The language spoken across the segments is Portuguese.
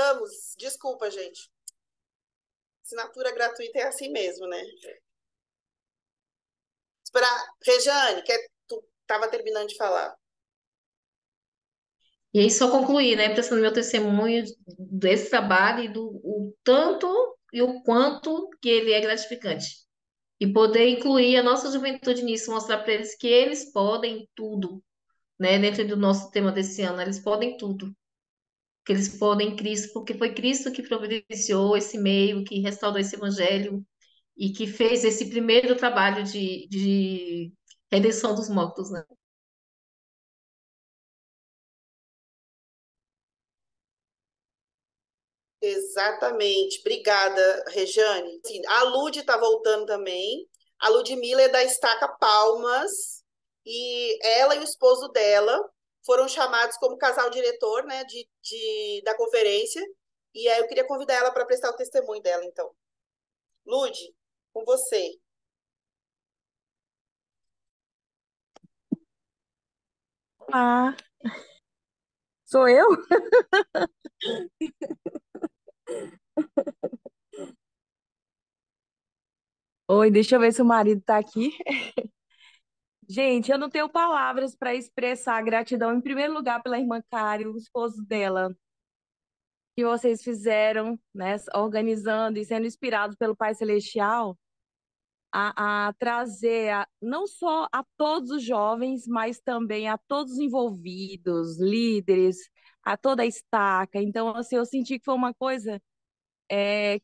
Voltamos. Desculpa, gente. Assinatura gratuita é assim mesmo, né? Esperar. Rejane, tu estava terminando de falar. E aí só concluir, né, prestando meu testemunho desse trabalho e do o tanto e o quanto que ele é gratificante. E poder incluir a nossa juventude nisso, mostrar para eles que eles podem tudo, né, dentro do nosso tema desse ano, eles podem tudo. Que eles podem em Cristo, porque foi Cristo que providenciou esse meio, que restaurou esse evangelho e que fez esse primeiro trabalho de redenção dos mortos, né? Exatamente. Obrigada, Rejane. Sim, a Lud está voltando também. A Ludmilla é da Estaca Palmas e ela e o esposo dela foram chamados como casal diretor, né, da conferência. E aí eu queria convidar ela para prestar o testemunho dela, então. Lud, com você. Ah, sou eu? Oi, deixa eu ver se o marido tá aqui. Gente, eu não tenho palavras para expressar a gratidão, em primeiro lugar, pela irmã Kari, o esposo dela, que vocês fizeram, né, organizando e sendo inspirados pelo Pai Celestial a trazer não só a todos os jovens, mas também a todos os envolvidos, líderes, a toda a estaca. Então, assim, eu senti que foi uma coisa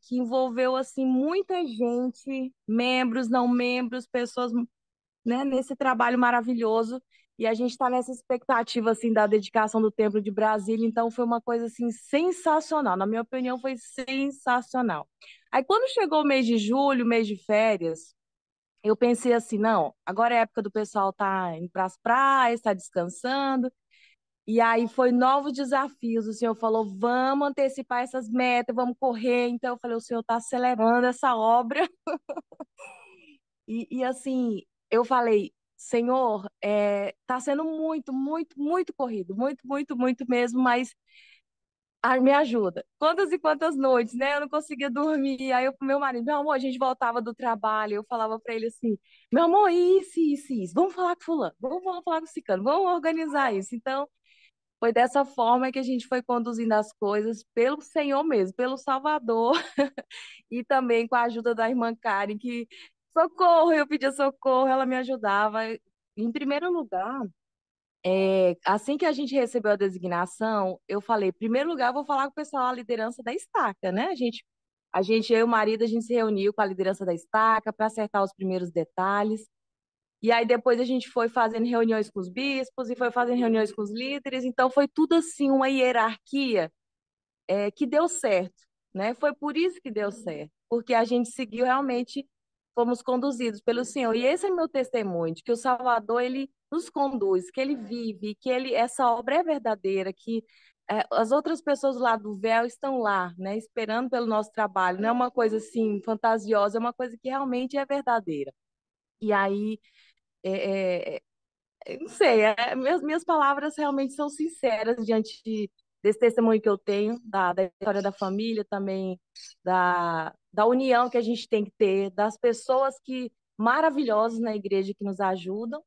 que envolveu assim muita gente, membros, não membros, pessoas, né, nesse trabalho maravilhoso. E a gente está nessa expectativa assim da dedicação do Templo de Brasília, então foi uma coisa assim sensacional. Na minha opinião, foi sensacional. Aí quando chegou o mês de julho, mês de férias, eu pensei assim, não, agora é a época do pessoal tá indo para as praias, está descansando. E aí foi novos desafios. O senhor falou, vamos antecipar essas metas, vamos correr. Então eu falei, o senhor está acelerando essa obra. Assim, eu falei, Senhor, tá sendo muito, muito, muito corrido, muito, muito, muito mesmo, mas me ajuda. Quantas e quantas noites, né? Eu não conseguia dormir. Aí eu pro meu marido, meu amor, a gente voltava do trabalho, eu falava para ele assim, meu amor, isso, vamos falar com fulano, vamos falar com ciclano, vamos organizar isso. Então, foi dessa forma que a gente foi conduzindo as coisas pelo Senhor mesmo, pelo Salvador, e também com a ajuda da irmã Karen, que socorro, eu pedia socorro, ela me ajudava. Em primeiro lugar, assim que a gente recebeu a designação, eu falei, em primeiro lugar, eu vou falar com o pessoal, a liderança da estaca, né? Eu e o marido, a gente se reuniu com a liderança da estaca para acertar os primeiros detalhes. E aí depois a gente foi fazendo reuniões com os bispos e foi fazendo reuniões com os líderes. Então foi tudo assim uma hierarquia que deu certo, né? Foi por isso que deu certo, porque a gente seguiu realmente, fomos conduzidos pelo Senhor. E esse é meu testemunho, de que o Salvador, ele nos conduz, que ele vive, que ele, essa obra é verdadeira, que as outras pessoas do lado do véu estão lá, né? Esperando pelo nosso trabalho. Não é uma coisa assim fantasiosa, é uma coisa que realmente é verdadeira. E aí, é, é, eu não sei, minhas palavras realmente são sinceras diante desse testemunho que eu tenho, da história da família também, da união que a gente tem que ter, das pessoas que maravilhosas na igreja que nos ajudam,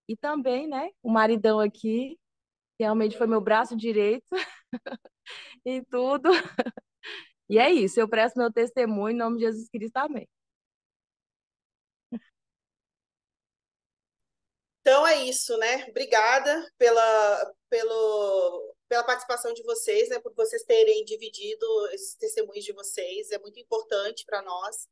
e também, né, o maridão aqui, que realmente foi meu braço direito em tudo. E é isso, eu presto meu testemunho em nome de Jesus Cristo, amém. Então é isso, né? Obrigada pela participação de vocês, né? Por vocês terem dividido esses testemunhos de vocês. É muito importante para nós.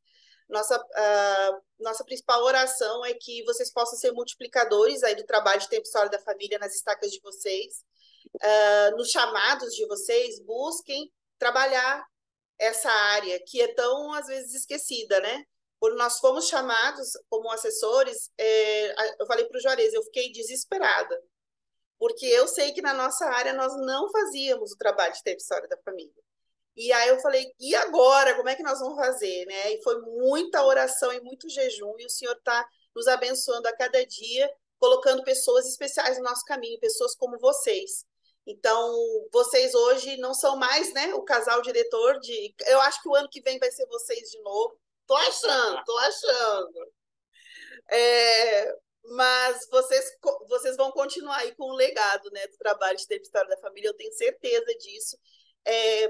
Nossa principal oração é que vocês possam ser multiplicadores aí do trabalho de Tempo e História da Família nas estacas de vocês. Nos chamados de vocês, busquem trabalhar essa área que é tão, às vezes, esquecida, né? Quando nós fomos chamados como assessores, eu falei para o Juarez, eu fiquei desesperada, porque eu sei que na nossa área nós não fazíamos o trabalho de ter história da família. E aí eu falei, e agora? Como é que nós vamos fazer? Né? E foi muita oração e muito jejum, e o Senhor está nos abençoando a cada dia, colocando pessoas especiais no nosso caminho, pessoas como vocês, Então, vocês hoje não são mais, né, o casal diretor de. Eu acho que o ano que vem vai ser vocês de novo. Tô achando, tô achando. É, mas vocês vão continuar aí com o legado, né, do trabalho de Tempo e História da Família, eu tenho certeza disso.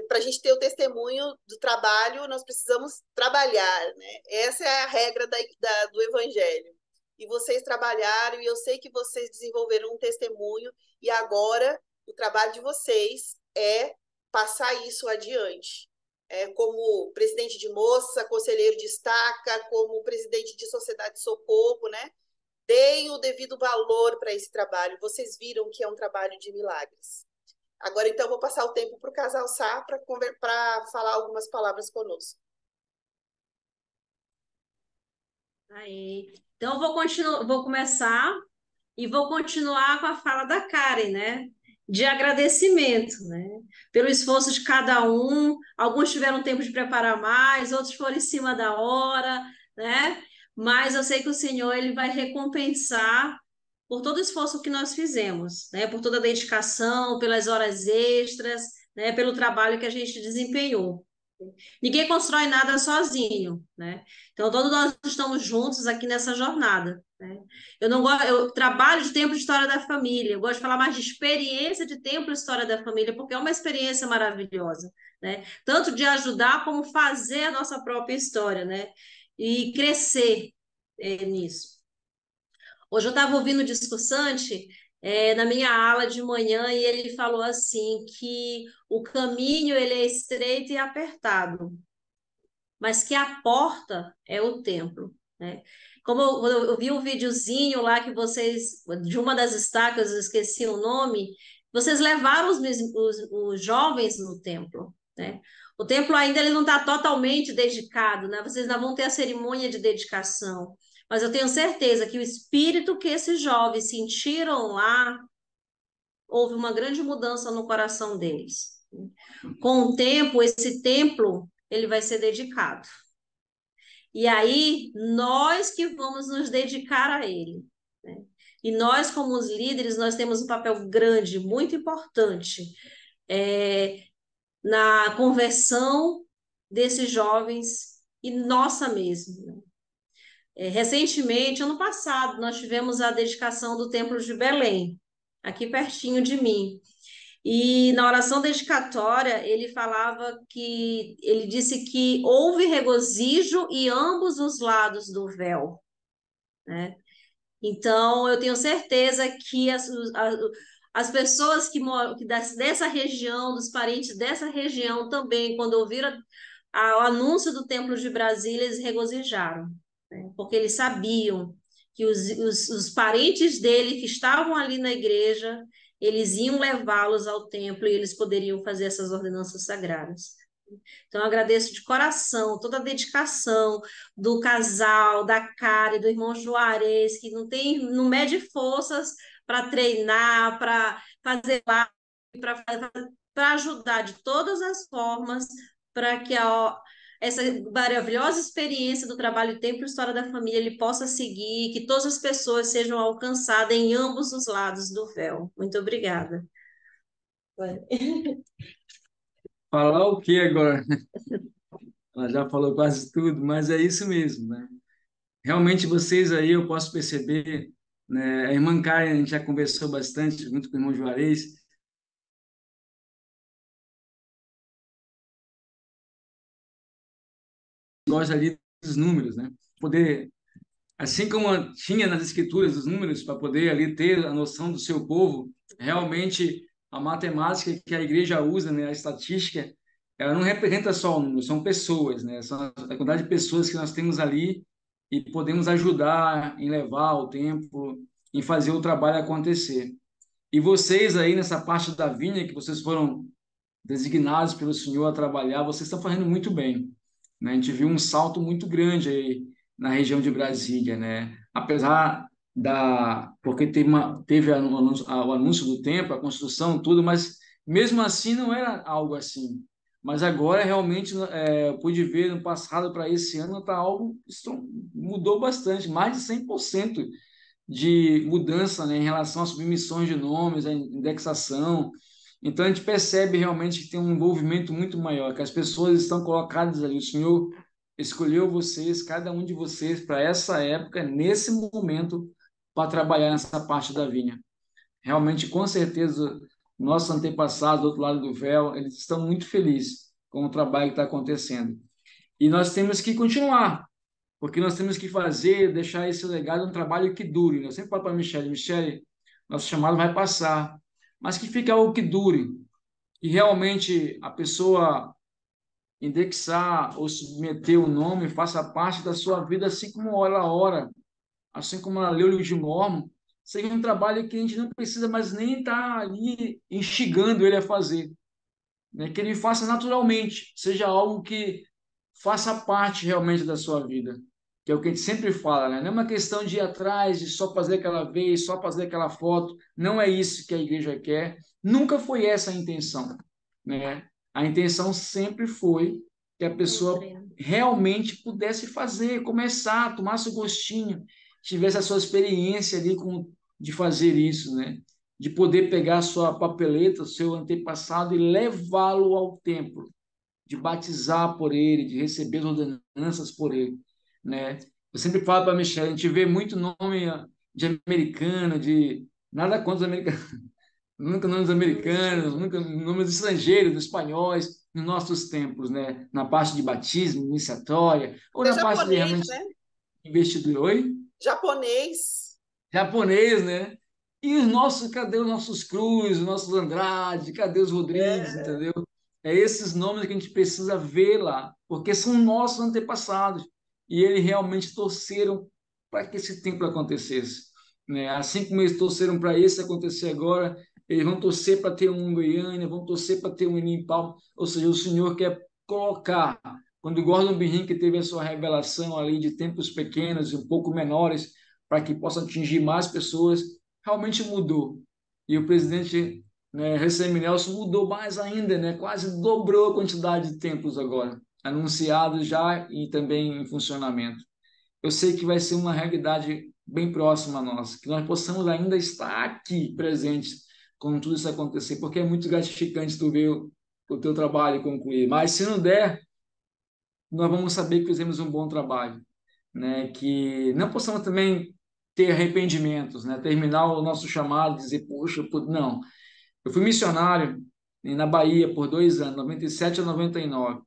Para a gente ter o testemunho do trabalho, nós precisamos trabalhar, né? Essa é a regra do Evangelho. E vocês trabalharam, e eu sei que vocês desenvolveram um testemunho, e agora o trabalho de vocês é passar isso adiante. Como presidente de moça, conselheiro de estaca, como presidente de sociedade de socorro, né? Deem o devido valor para esse trabalho. Vocês viram que é um trabalho de milagres. Agora, então, vou passar o tempo para o casal Sá para falar algumas palavras conosco. Aí. Então, eu vou começar e vou continuar com a fala da Karen, né? De agradecimento, né? Pelo esforço de cada um. Alguns tiveram tempo de preparar mais, outros foram em cima da hora, né? Mas eu sei que o Senhor ele vai recompensar por todo o esforço que nós fizemos, né? Por toda a dedicação, pelas horas extras, né? Pelo trabalho que a gente desempenhou. Ninguém constrói nada sozinho, né? Então, todos nós estamos juntos aqui nessa jornada, né? Eu trabalho de tempo de história da família, eu gosto de falar mais de experiência de tempo de história da família, porque é uma experiência maravilhosa, né? Tanto de ajudar como fazer a nossa própria história, né? E crescer nisso. Hoje eu estava ouvindo o discursante na minha aula de manhã e ele falou assim que o caminho ele é estreito e apertado, mas que a porta é o templo, né? Como eu vi um videozinho lá que vocês, de uma das estacas, eu esqueci o nome, vocês levaram os jovens no templo, né? O templo ainda ele não está totalmente dedicado, né? Vocês ainda vão ter a cerimônia de dedicação, mas eu tenho certeza que o espírito que esses jovens sentiram lá, houve uma grande mudança no coração deles. Com o tempo, esse templo ele vai ser dedicado. E aí, nós que vamos nos dedicar a ele, né? E nós, como os líderes, nós temos um papel grande, muito importante, na conversão desses jovens e nossa mesmo, né? Recentemente, ano passado, nós tivemos a dedicação do Templo de Belém, aqui pertinho de mim. E na oração dedicatória, ele disse que houve regozijo em ambos os lados do véu, né? Então, eu tenho certeza que as pessoas que moram dessa região, dos parentes dessa região também, quando ouviram o anúncio do Templo de Brasília, eles regozijaram, né? Porque eles sabiam que os parentes dele que estavam ali na igreja, eles iam levá-los ao templo e eles poderiam fazer essas ordenanças sagradas. Então, eu agradeço de coração toda a dedicação do casal, da Karen, do irmão Juarez, que não mede forças para treinar, para fazer para ajudar de todas as formas para que essa maravilhosa experiência do trabalho de Tempo e História da Família ele possa seguir, que todas as pessoas sejam alcançadas em ambos os lados do véu. Muito obrigada. Falar o que agora? Ela já falou quase tudo, mas é isso mesmo, né? Realmente vocês aí, eu posso perceber, né? A irmã Karen, a gente já conversou bastante junto com o irmão Juarez, gosta ali dos números, né? Poder, assim como tinha nas escrituras os números, para poder ali ter a noção do seu povo, realmente a matemática que a igreja usa, né? A estatística, ela não representa só o número, são pessoas, né? São a quantidade de pessoas que nós temos ali e podemos ajudar em levar o tempo, em fazer o trabalho acontecer. E vocês aí nessa parte da vinha que vocês foram designados pelo Senhor a trabalhar, vocês estão fazendo muito bem, né? A gente viu um salto muito grande aí na região de Brasília, né? Apesar porque teve o anúncio do tempo, a construção, tudo, mas mesmo assim não era algo assim. Mas agora realmente eu pude ver no passado para esse ano tá algo mudou bastante, mais de 100% de mudança, né, em relação às submissões de nomes, a indexação. Então a gente percebe realmente que tem um envolvimento muito maior, que as pessoas estão colocadas ali. O Senhor escolheu vocês, cada um de vocês, para essa época, nesse momento, para trabalhar nessa parte da vinha. Realmente, com certeza, nossos antepassados do outro lado do véu, eles estão muito felizes com o trabalho que está acontecendo. E nós temos que continuar, porque nós temos que fazer, deixar esse legado um trabalho que dure. Eu sempre falo para a Michele, nosso chamado vai passar, mas que fique algo que dure, que realmente a pessoa indexar ou submeter o nome faça parte da sua vida, assim como ela ora, assim como ela lê o livro de Mórmon, seja um trabalho que a gente não precisa mais nem estar ali instigando ele a fazer, né? Que ele faça naturalmente, seja algo que faça parte realmente da sua vida, que é o que a gente sempre fala, né? Não é uma questão de ir atrás, de só fazer aquela vez, só fazer aquela foto, não é isso que a igreja quer, nunca foi essa a intenção, né? A intenção sempre foi que a pessoa realmente pudesse fazer, começar, tomasse o gostinho, tivesse a sua experiência ali de fazer isso, né? De poder pegar a sua papeleta, o seu antepassado e levá-lo ao templo, de batizar por ele, de receber as ordenanças por ele, né? Eu sempre falo para a Michelle, a gente vê muito nome de americano, de nada contra os americanos, nunca nomes americanos, nunca nomes estrangeiros, espanhóis, nos nossos tempos, né? Na parte de batismo, iniciatória, ou Até na parte de japonês, realmente né? investidor. Oi? Japonês. Japonês, né? E os nossos, cadê os nossos Cruz, os nossos Andrade, cadê os Rodrigues, É, entendeu? É esses nomes que a gente precisa ver lá, porque são nossos antepassados e eles realmente torceram para que esse tempo acontecesse, né? Assim como eles torceram para esse acontecer agora, eles vão torcer para ter um em Goiânia, vão torcer para ter um em Palma, ou seja, o Senhor quer colocar, quando o Gordon B. Hinckley teve a sua revelação ali de tempos pequenos e um pouco menores, para que possa atingir mais pessoas, realmente mudou. E o presidente, né, Recém Nelson mudou mais ainda, né, quase dobrou a quantidade de templos agora, anunciados já e também em funcionamento. Eu sei que vai ser uma realidade bem próxima a nós, que nós possamos ainda estar aqui presentes quando tudo isso acontecer, porque é muito gratificante tu ver o teu trabalho concluir. Mas se não der, nós vamos saber que fizemos um bom trabalho, né? Que não possamos também ter arrependimentos, né? Terminar o nosso chamado, dizer, poxa, não. Eu fui missionário na Bahia por 2 anos, 97 a 99.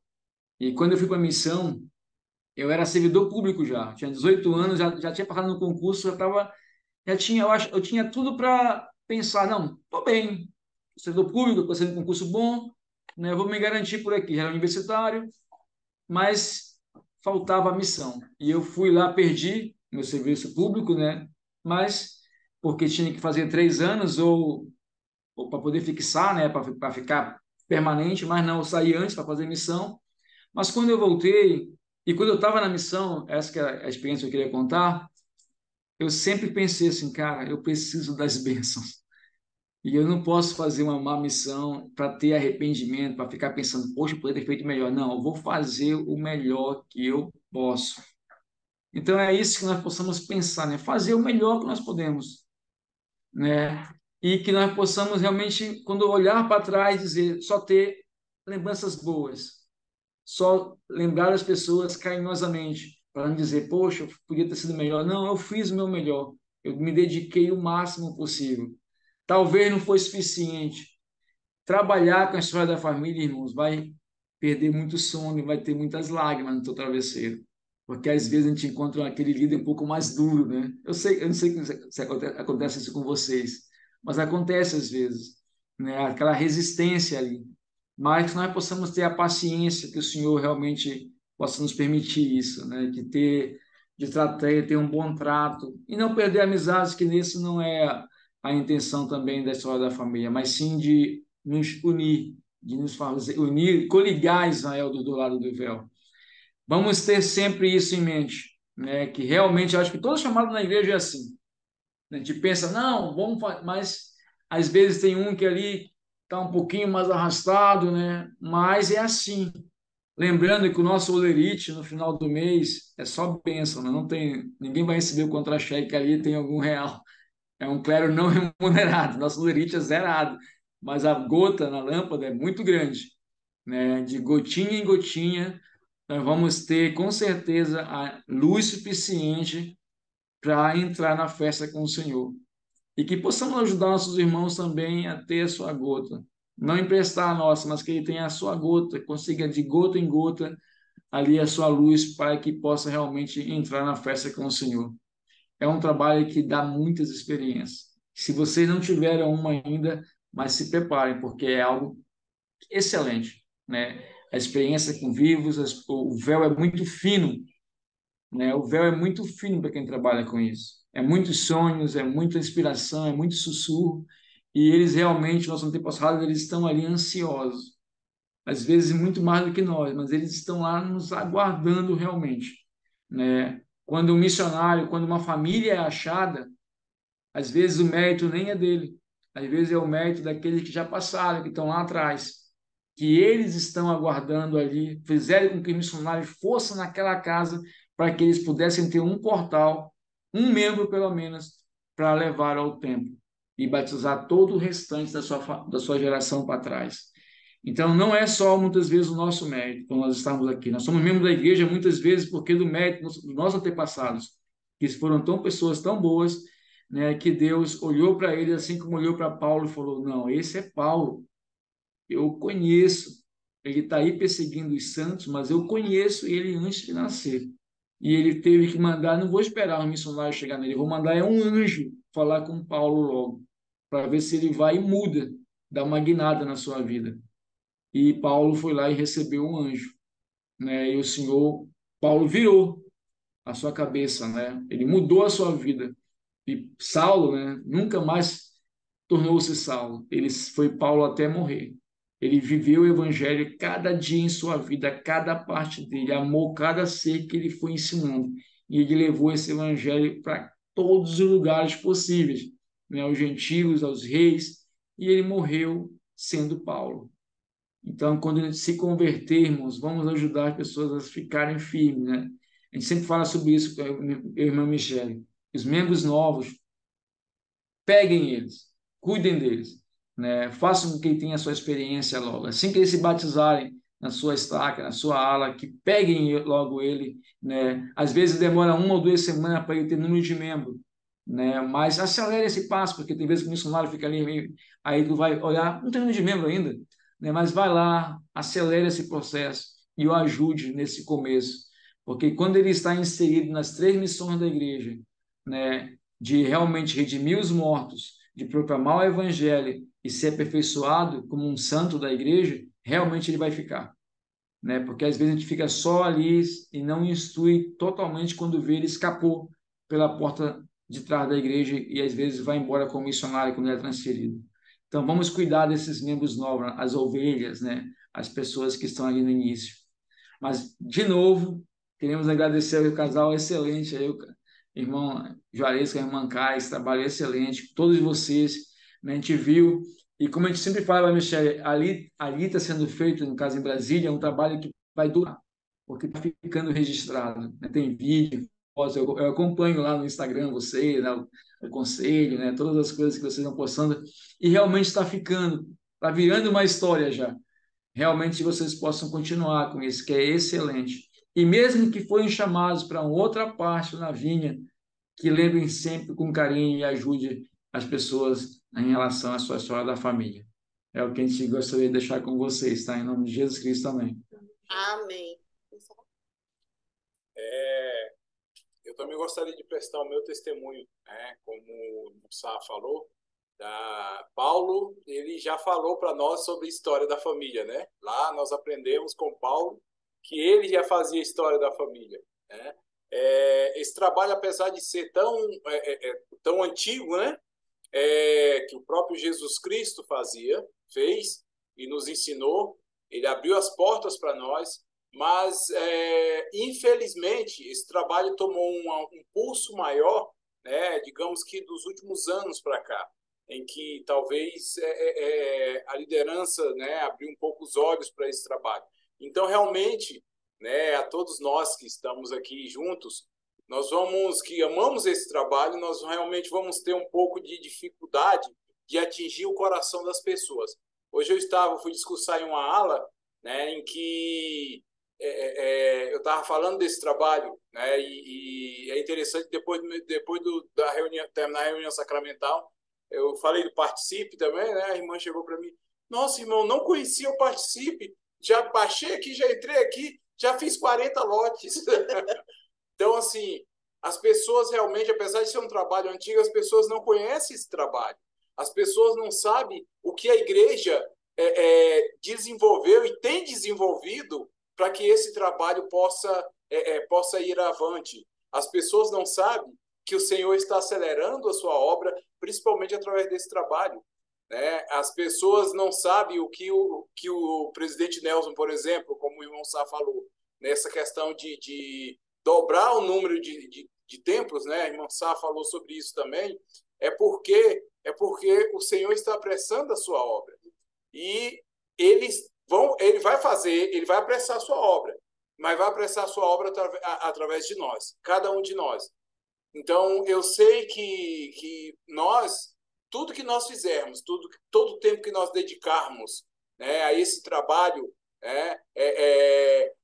E quando eu fui para a missão, eu era servidor público já, tinha 18 anos, já tinha passado no concurso, eu tinha tudo para pensar, não, estou bem, servidor público, passei no concurso bom, né? Vou me garantir por aqui, já era universitário, mas faltava a missão. E eu fui lá, perdi meu serviço público, né? Mas porque tinha que fazer 3 anos ou para poder fixar, né? Para ficar permanente, mas não, eu saí antes para fazer missão. Mas quando eu voltei, e quando eu estava na missão, essa que é a experiência que eu queria contar, eu sempre pensei assim, cara, eu preciso das bênçãos. E eu não posso fazer uma má missão para ter arrependimento, para ficar pensando, poxa, eu poderia ter feito melhor. Não, eu vou fazer o melhor que eu posso. Então é isso que nós possamos pensar, né? Fazer o melhor que nós podemos, né? E que nós possamos realmente, quando olhar para trás, dizer, só ter lembranças boas, só lembrar as pessoas carinhosamente, para não dizer, poxa, eu podia ter sido melhor. Não, eu fiz o meu melhor, eu me dediquei o máximo possível. Talvez não foi suficiente. Trabalhar com a história da família, irmãos, vai perder muito sono e vai ter muitas lágrimas no teu travesseiro. Porque às vezes a gente encontra aquele líder um pouco mais duro, né? Eu não sei se acontece isso com vocês, mas acontece às vezes, né? Aquela resistência ali. Mas que nós possamos ter a paciência que o Senhor realmente possa nos permitir isso, né? De tratar, ter um bom trato e não perder amizades, que nisso não é a intenção também da história da família, mas sim de nos unir, de nos fazer unir, coligar Israel do lado do véu. Vamos ter sempre isso em mente, né? Que realmente eu acho que todo chamado na igreja é assim. A gente pensa, não, mas às vezes tem um que ali está um pouquinho mais arrastado, né? Mas é assim. Lembrando que o nosso olerite no final do mês é só bênção, né? Não tem, ninguém vai receber o contra-cheque ali, tem algum real. É um clero não remunerado, nosso olerite é zerado. mas a gota na lâmpada é muito grande, né? De gotinha em gotinha, nós vamos ter com certeza a luz suficiente para entrar na festa com o Senhor. E que possamos ajudar nossos irmãos também a ter a sua gota. Não emprestar a nossa, mas que ele tenha a sua gota, consiga de gota em gota ali a sua luz para que possa realmente entrar na festa com o Senhor. É um trabalho que dá muitas experiências. Se vocês não tiveram uma ainda, mas se preparem, porque é algo excelente, né? A experiência com vivos, o véu é muito fino, né? O véu é muito fino para quem trabalha com isso. É muitos sonhos, é muita inspiração, é muito sussurro, e eles realmente, nossos antepassados, eles estão ali ansiosos, às vezes muito mais do que nós, mas eles estão lá nos aguardando realmente, né? Quando um missionário, quando uma família é achada, às vezes o mérito nem é dele, às vezes é o mérito daqueles que já passaram, que estão lá atrás, que eles estão aguardando ali, fizeram com que o missionário fosse naquela casa para que eles pudessem ter um portal, um membro pelo menos, para levar ao templo e batizar todo o restante da sua geração para trás. Então, não é só muitas vezes o nosso mérito, quando nós estamos aqui. Nós somos membros da igreja muitas vezes porque do mérito dos nossos antepassados, que foram pessoas tão boas, né, que Deus olhou para eles assim como olhou para Paulo e falou: não, esse é Paulo, eu conheço, ele está aí perseguindo os santos, mas eu conheço ele antes de nascer. E ele teve que mandar, não vou esperar um missionário chegar nele, vou mandar um anjo falar com Paulo logo, para ver se ele vai e muda, dá uma guinada na sua vida. E Paulo foi lá e recebeu um anjo, né? E o Senhor, Paulo virou a sua cabeça, né? Ele mudou a sua vida. E Saulo, né, nunca mais tornou-se Saulo. Ele foi Paulo até morrer. Ele viveu o evangelho cada dia em sua vida, cada parte dele, amou cada ser que ele foi ensinando. E ele levou esse evangelho para todos os lugares possíveis, né, aos gentios, aos reis, e ele morreu sendo Paulo. Então, quando se convertermos, vamos ajudar as pessoas a ficarem firmes, né? A gente sempre fala sobre isso com a irmã Michele. Os membros novos, peguem eles, cuidem deles, né? Façam com que tenha a sua experiência logo. Assim que eles se batizarem na sua estaca, na sua ala, que peguem logo ele, né? Às vezes demora 1 ou 2 semanas para ele ter número de membro, né? Mas acelere esse passo, porque tem vezes que o missionário fica ali, aí tu vai olhar, não tem número de membro ainda, né? Mas vai lá, acelere esse processo e o ajude nesse começo, porque quando ele está inserido nas 3 missões da igreja, né, de realmente redimir os mortos, de proclamar o evangelho e ser aperfeiçoado como um santo da igreja, realmente ele vai ficar, né? Porque às vezes a gente fica só ali e não instrui totalmente quando vê ele escapou pela porta de trás da igreja e às vezes vai embora como missionário quando ele é transferido. Então vamos cuidar desses membros novos, as ovelhas, né? As pessoas que estão ali no início. Mas, de novo, queremos agradecer ao casal excelente aí, irmão Juarez, a irmã Cais, trabalho excelente, todos vocês, né, a gente viu, e como a gente sempre fala, Michele, ali está sendo feito, no caso em Brasília, é um trabalho que vai durar, porque está ficando registrado, né? Tem vídeo, fotos, eu acompanho lá no Instagram vocês, né, o conselho, né, todas as coisas que vocês estão postando, e realmente está ficando, está virando uma história já. Realmente vocês possam continuar com isso, que é excelente. E mesmo que forem chamados para uma outra parte na vinha, que lembrem sempre com carinho e ajude as pessoas em relação à sua história da família. É o que a gente gostaria de deixar com vocês, tá? Em nome de Jesus Cristo também. Amém. Eu também gostaria de prestar o meu testemunho, né? Como o Sá falou, Paulo, ele já falou para nós sobre a história da família, né? Lá nós aprendemos com Paulo que ele já fazia a história da família, né? Esse trabalho, apesar de ser tão antigo, né? Que o próprio Jesus Cristo fez e nos ensinou, ele abriu as portas para nós, mas infelizmente esse trabalho tomou um pulso maior, né? Digamos que dos últimos anos para cá, em que talvez a liderança, né, abriu um pouco os olhos para esse trabalho. Então, realmente, né, a todos nós que estamos aqui juntos, que amamos esse trabalho, nós realmente vamos ter um pouco de dificuldade de atingir o coração das pessoas. Hoje fui discursar em uma ala, né, em que eu estava falando desse trabalho, né, e é interessante, depois da reunião, terminar a reunião sacramental, eu falei do Participe também, né, a irmã chegou para mim, nossa, irmão, não conhecia o Participe, já baixei aqui, já entrei aqui, já fiz 40 lotes. Então, assim, as pessoas realmente, apesar de ser um trabalho antigo, as pessoas não conhecem esse trabalho. As pessoas não sabem o que a igreja desenvolveu e tem desenvolvido para que esse trabalho possa ir avante. As pessoas não sabem que o Senhor está acelerando a sua obra, principalmente através desse trabalho, né? As pessoas não sabem o que o presidente Nelson, por exemplo, como o irmão Sá falou, nessa questão de dobrar o número de templos, né? A irmã Sá falou sobre isso também, é porque o Senhor está apressando a sua obra. E ele vai apressar a sua obra, mas vai apressar a sua obra através de nós, cada um de nós. Então, eu sei que nós, tudo que nós fizermos, todo o tempo que nós dedicarmos, né, a esse trabalho,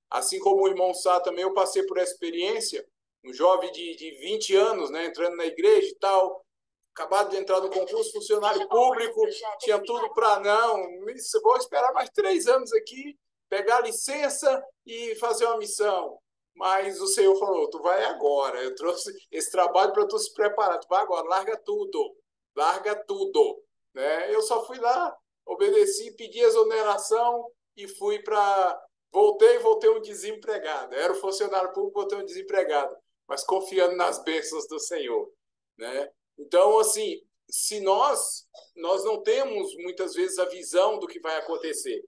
assim como o irmão Sá também, eu passei por essa experiência, um jovem de 20 anos, né, entrando na igreja e tal, acabado de entrar no concurso, funcionário público, tinha tudo para vou esperar mais 3 anos aqui, pegar licença e fazer uma missão. Mas o Senhor falou, tu vai agora, eu trouxe esse trabalho para tu se preparar, tu vai agora, larga tudo. Né? Eu só fui lá, obedeci, pedi exoneração e voltei um desempregado. Era o funcionário público, voltei um desempregado, mas confiando nas bênçãos do Senhor. Né? Então, assim, se nós não temos, muitas vezes, a visão do que vai acontecer,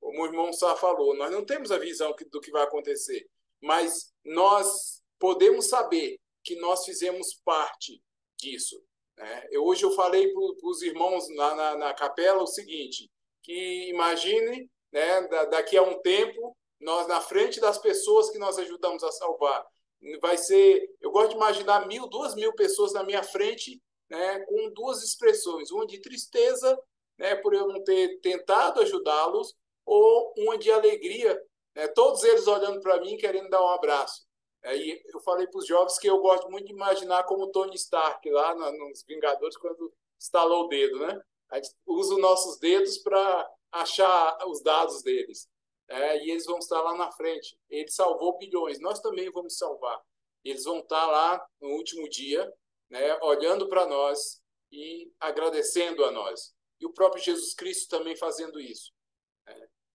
como o irmão Sá falou, nós não temos a visão do que vai acontecer, mas nós podemos saber que nós fizemos parte disso. Né? Hoje eu falei para os irmãos na capela o seguinte, que imagine, né, daqui a um tempo, nós na frente das pessoas que nós ajudamos a salvar, eu gosto de imaginar 1.000, 2.000 pessoas na minha frente, né, com 2 expressões, uma de tristeza, né, por eu não ter tentado ajudá-los, ou uma de alegria, né, todos eles olhando para mim, querendo dar um abraço. Aí eu falei para os jovens que eu gosto muito de imaginar como Tony Stark, lá nos Vingadores, quando estalou o dedo, né? A gente usa os nossos dedos para achar os dados deles. E eles vão estar lá na frente. Ele salvou bilhões, nós também vamos salvar. Eles vão estar lá no último dia, né, olhando para nós e agradecendo a nós. E o próprio Jesus Cristo também fazendo isso.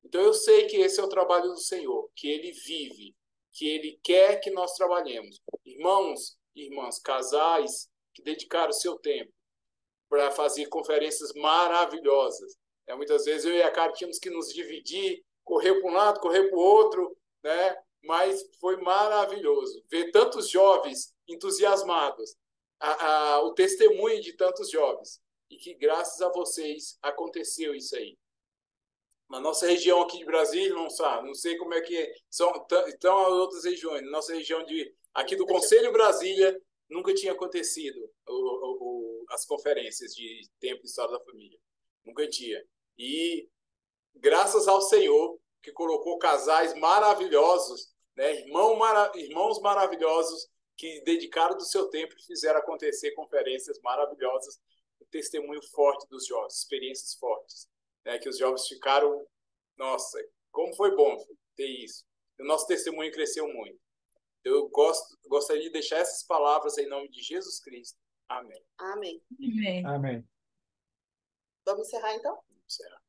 Então eu sei que esse é o trabalho do Senhor, que Ele vive, que Ele quer que nós trabalhemos. Irmãos, irmãs, casais que dedicaram o seu tempo para fazer conferências maravilhosas. Muitas vezes eu e a Cara tínhamos que nos dividir, correr para um lado, correr para o outro, né? Mas foi maravilhoso ver tantos jovens entusiasmados, o testemunho de tantos jovens, e que graças a vocês aconteceu isso aí. Na nossa região aqui de Brasília, não sei como é que estão as outras regiões. Na nossa região aqui do Conselho Brasília, nunca tinha acontecido as conferências de tempo e história da família. Nunca tinha. E graças ao Senhor, que colocou casais maravilhosos, né, irmãos maravilhosos, que dedicaram do seu tempo e fizeram acontecer conferências maravilhosas, um testemunho forte dos jovens, experiências fortes. Né, que os jovens ficaram, nossa, como foi bom ter isso. O nosso testemunho cresceu muito. Eu gostaria de deixar essas palavras em nome de Jesus Cristo. Amém. Amém. Amém. Amém. Vamos encerrar, então? Vamos encerrar.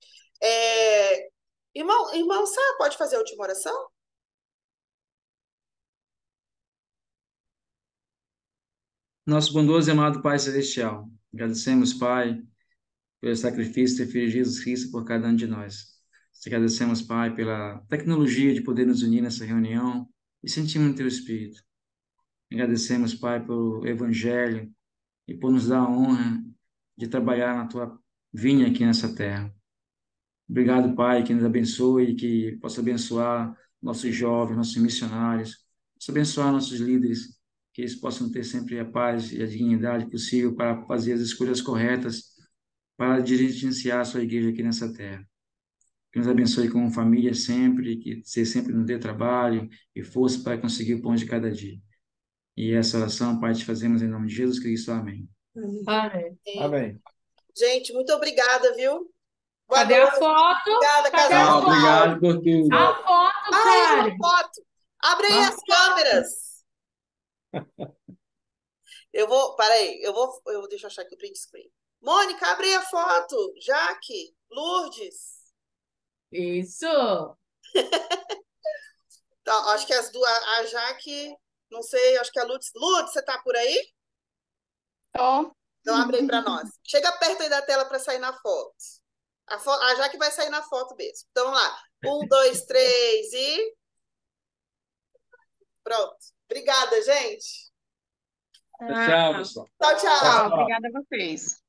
Irmão Sá, pode fazer a última oração? Nosso bondoso e amado Pai Celestial, agradecemos, Pai, pelo sacrifício do teu Filho Jesus Cristo por cada um de nós. Te agradecemos, Pai, pela tecnologia de poder nos unir nessa reunião e sentirmos no teu Espírito. Agradecemos, Pai, pelo Evangelho e por nos dar a honra de trabalhar na tua vinha aqui nessa terra. Obrigado, Pai, que nos abençoe e que possa abençoar nossos jovens, nossos missionários, possa abençoar nossos líderes, que eles possam ter sempre a paz e a dignidade possível para fazer as escolhas corretas para dirigenciar a sua igreja aqui nessa terra. Que nos abençoe como família sempre, que você sempre nos dê trabalho e força para conseguir o pão de cada dia. E essa oração, Pai, te fazemos em nome de Jesus Cristo. Amém. Amém. Amém. Gente, muito obrigada, viu? Boa Cadê a noite. foto? Obrigada, Cadê a casal. foto? Obrigado por tudo. A foto, Ai, uma Karen. foto. Abre aí A as câmeras. Peraí, deixa eu achar aqui o print screen. Mônica, abre aí a foto. Jaque, Lourdes. Isso. Tá, acho que as duas, a Jaque, não sei, acho que a Lourdes. Lourdes, você tá por aí? Ó, Então abre aí para nós. Chega perto aí da tela para sair na foto. A Jaque vai sair na foto mesmo. Então vamos lá. 1, 2, 3 e. Pronto. Obrigada, gente. Tchau, pessoal. Tchau, tchau. Obrigada a vocês.